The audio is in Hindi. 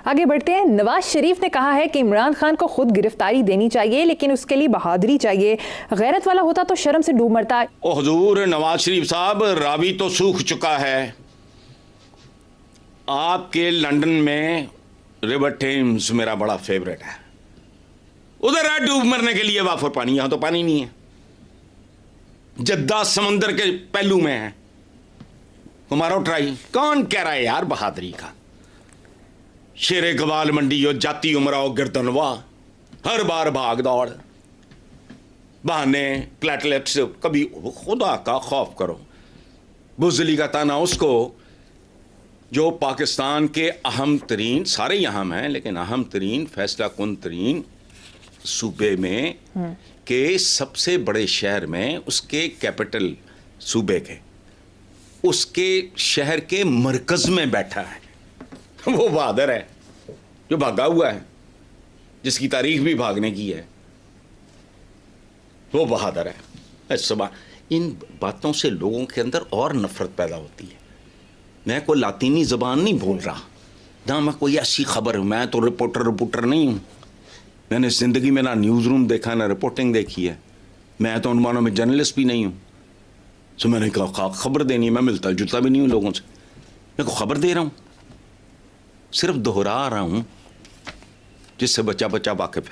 आगे बढ़ते हैं। नवाज शरीफ ने कहा है कि इमरान खान को खुद गिरफ्तारी देनी चाहिए, लेकिन उसके लिए बहादुरी चाहिए। गैरत वाला होता तो शर्म से डूब मरता। ओ हुजूर, नवाज शरीफ साहब, रावी तो सूख चुका है। आपके लंदन में रिवर टेम्स मेरा बड़ा फेवरेट है, उधर है डूब मरने के लिए वाफर पानी, यहां तो पानी नहीं है। जद्दा समंदर के पहलू में है, हमारा ट्राई। कौन कह रहा है यार बहादुरी का? शेरे गवाल मंडी हो, जाती उमराओ गिरदनवा, हर बार भाग दौड़, बहाने, प्लेटलेट्स। कभी खुदा का खौफ करो। बुजली का ताना उसको जो पाकिस्तान के अहम तरीन, सारे यहाँ हैं लेकिन अहम तरीन, फैसला कुन तरीन सूबे में के सबसे बड़े शहर में, उसके कैपिटल सूबे के, उसके शहर के मरकज में बैठा है। वो बहादुर है जो भागा हुआ है, जिसकी तारीख भी भागने की है। वो बहादुर है। इन बातों से लोगों के अंदर और नफरत पैदा होती है। मैं कोई लातीनी जबान नहीं बोल रहा ना, मैं कोई ऐसी खबर, मैं तो रिपोर्टर नहीं हूं। मैंने जिंदगी में ना न्यूज़ रूम देखा ना रिपोर्टिंग देखी है। मैं तो उन मानों में जर्नलिस्ट भी नहीं हूं। तो मैंने कहा खबर देनी है, मैं मिलता जुलता भी नहीं हूं लोगों से, मैं को खबर दे रहा हूं, सिर्फ दोहरा रहा हूं जिससे बच्चा वाकिफ है।